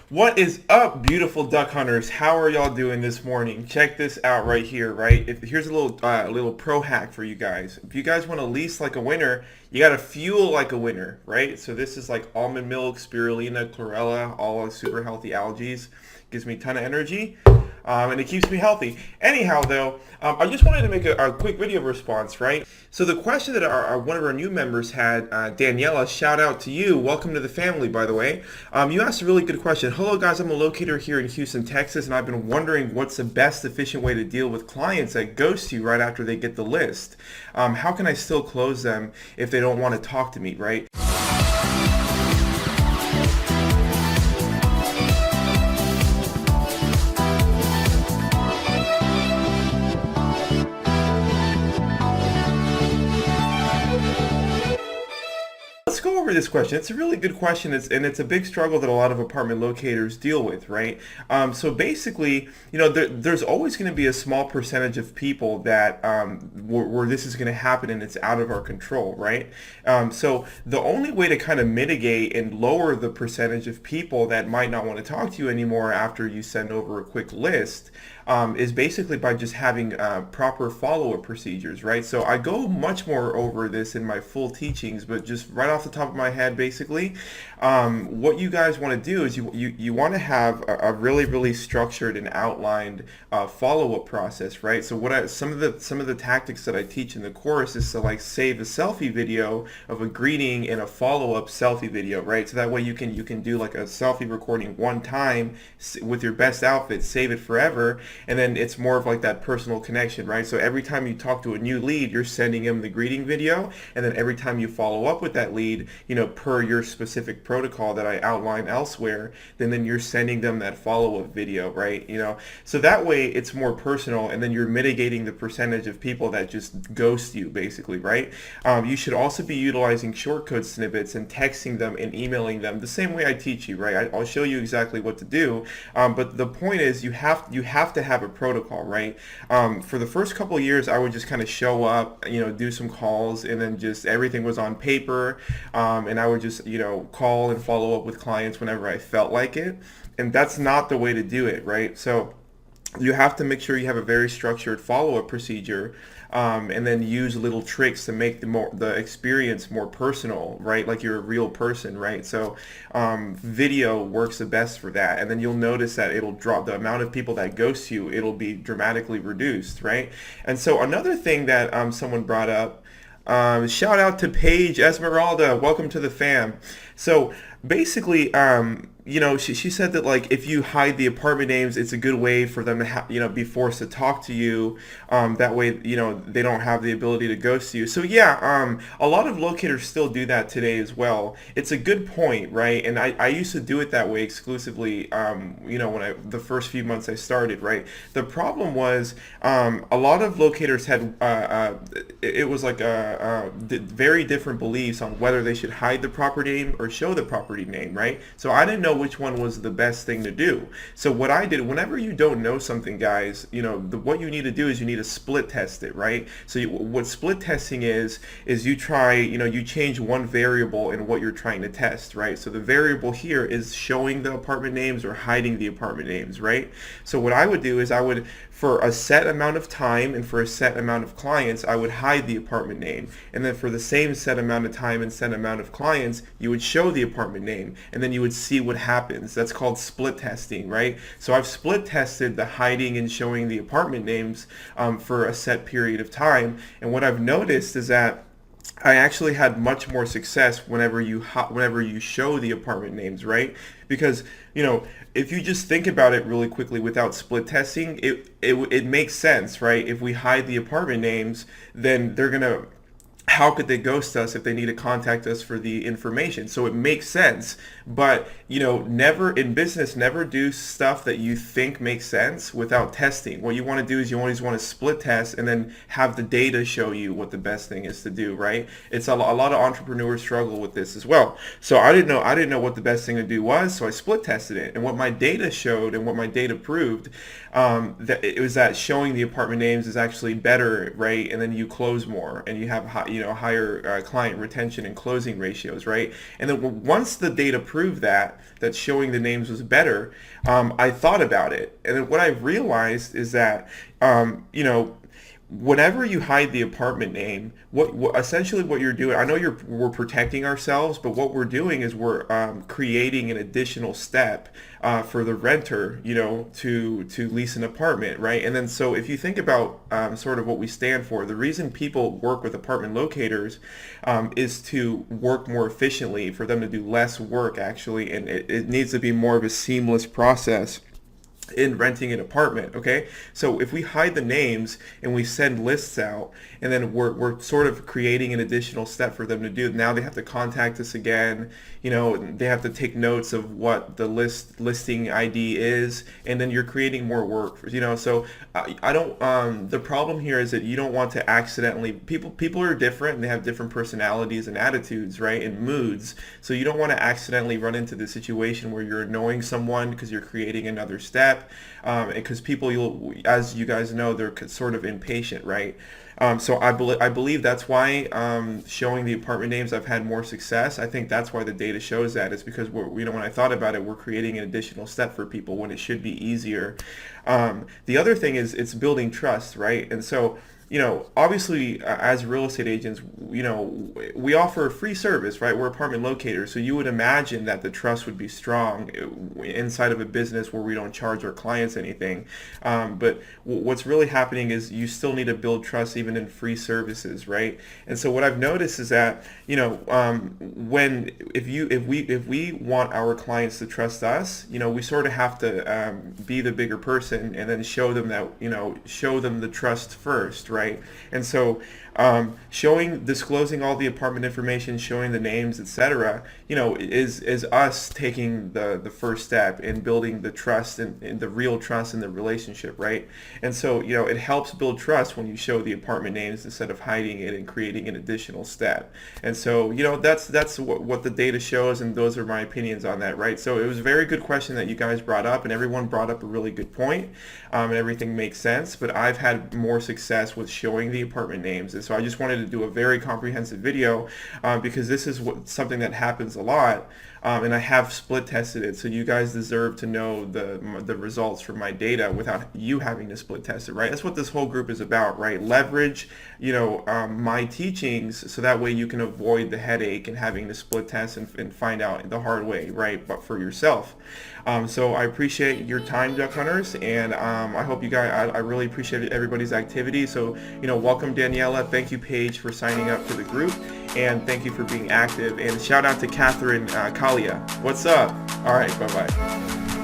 What is up, beautiful duck hunters? How are y'all doing this morning? Check this out right here, right? Here's a little pro hack for you guys. If you guys want to lease like a winner, you got to fuel like a winner, right? So this is like almond milk, spirulina, chlorella, all super healthy algae. Gives me a ton of energy. And it keeps me healthy. Anyhow, though, I just wanted to make a quick video response, right? So the question that one of our new members had, Daniela, shout out to you. Welcome to the family, by the way. You asked a really good question. Hello, guys. I'm a locator here in Houston, Texas, and I've been wondering what's the best efficient way to deal with clients that ghost you right after they get the list. How can I still close them if they don't want to talk to me, right? Let's go over this question. It's a really good question, and it's a big struggle that a lot of apartment locators deal with, right? So basically, there's always going to be a small percentage of people that where this is going to happen and it's out of our control, right? So the only way to kind of mitigate and lower the percentage of people that might not want to talk to you anymore after you send over a quick list is basically by just having proper follow-up procedures, right? So I go much more over this in my full teachings, but just right off the top of my head, basically, what you guys want to do is you want to have a really structured and outlined follow-up process, right? So some of the tactics that I teach in the course is to like save a selfie video of a greeting and a follow-up selfie video, right? So that way you can do like a selfie recording one time with your best outfit, save it forever, and then it's more of like that personal connection, right? So every time you talk to a new lead, you're sending them the greeting video, and then every time you follow up with that lead, per your specific protocol that I outline elsewhere, then you're sending them that follow-up video, right? So that way it's more personal, and then you're mitigating the percentage of people that just ghost you, basically, right? You should also be utilizing shortcode snippets and texting them and emailing them the same way I teach you, right? I'll show you exactly what to do, but the point is you have to have a protocol, right? For the first couple of years, I would just kind of show up, do some calls, and then just everything was on paper, and I would just, call and follow up with clients whenever I felt like it, and that's not the way to do it, right? So you have to make sure you have a very structured follow-up procedure, and then use little tricks to make the experience more personal, right? Like you're a real person, right? So video works the best for that, and then you'll notice that it'll drop the amount of people that ghost you. It'll be dramatically reduced, right? And so another thing that someone brought up. Shout out to Paige Esmeralda. Welcome to the fam. So basically, she said that like if you hide the apartment names, it's a good way for them to be forced to talk to you. That way, they don't have the ability to ghost you. So yeah, a lot of locators still do that today as well. It's a good point, right? And I used to do it that way exclusively. When the first few months I started, right? The problem was a lot of locators had it was like very different beliefs on whether they should hide the property name or show the property name, right? So I didn't know which one was the best thing to do. So what I did, whenever you don't know something, guys, what you need to do is you need to split test it, right? So what split testing is you try, you change one variable in what you're trying to test, right? So the variable here is showing the apartment names or hiding the apartment names, right? So what I would do is for a set amount of time and for a set amount of clients, I would hide the apartment name. And then for the same set amount of time and set amount of clients, you would show the apartment name, and then you would see what happens. That's called split testing, right? So I've split tested the hiding and showing the apartment names for a set period of time. And what I've noticed is that I actually had much more success whenever you show the apartment names, right? Because if you just think about it really quickly without split testing, it makes sense, right? If we hide the apartment names, then how could they ghost us if they need to contact us for the information? So it makes sense, but never in business, never do stuff that you think makes sense without testing. What you want to do is you always want to split test and then have the data show you what the best thing is to do, right? It's a lot of entrepreneurs struggle with this as well. So I didn't know what the best thing to do was, so I split tested it, and what my data showed and what my data proved, that it was that showing the apartment names is actually better, right? And then you close more, and you have higher client retention and closing ratios, right? And then once the data proved that showing the names was better, I thought about it, and then what I realized is that whenever you hide the apartment name, what essentially what you're doing, I know we're protecting ourselves, but what we're doing is we're creating an additional step for the renter, to lease an apartment, right? And then so if you think about sort of what we stand for, the reason people work with apartment locators is to work more efficiently, for them to do less work actually, and it needs to be more of a seamless process in renting an apartment. Okay, so if we hide the names and we send lists out, and then we're sort of creating an additional step for them to do, now they have to contact us again, they have to take notes of what the listing ID is, and then you're creating more work, so I don't the problem here is that you don't want to accidentally, people are different and they have different personalities and attitudes, right, and moods, so you don't want to accidentally run into the situation where you're annoying someone because you're creating another step, because people, as you guys know, they're sort of impatient, right? So I believe that's why showing the apartment names I've had more success. I think that's why the data shows that. It's because when I thought about it, we're creating an additional step for people when it should be easier. The other thing is it's building trust, right? And so obviously, as real estate agents, we offer a free service, right? We're apartment locators, so you would imagine that the trust would be strong inside of a business where we don't charge our clients anything. But what's really happening is you still need to build trust even in free services, right? And so what I've noticed is that, if we want our clients to trust us, we sort of have to be the bigger person, and then show them the trust first, right? And so disclosing all the apartment information, showing the names, etc., is us taking the first step in building the trust and the real trust in the relationship, right? And so it helps build trust when you show the apartment names instead of hiding it and creating an additional step. And so that's what the data shows, and those are my opinions on that, right? So it was a very good question that you guys brought up, and everyone brought up a really good point, and everything makes sense. But I've had more success with showing the apartment names, and so I just wanted to do a very comprehensive video, because this is something that happens a lot, and I have split tested it, so you guys deserve to know the results from my data without you having to split test it, right? That's what this whole group is about, right? Leverage my teachings, so that way you can avoid the headache and having to split test and find out the hard way, right? But for yourself. So I appreciate your time, Duck Hunters, and I hope you guys, I really appreciate everybody's activity. So, welcome Daniela, thank you Paige for signing up to the group, and thank you for being active, and shout out to Catherine Kalia. What's up? All right, bye-bye.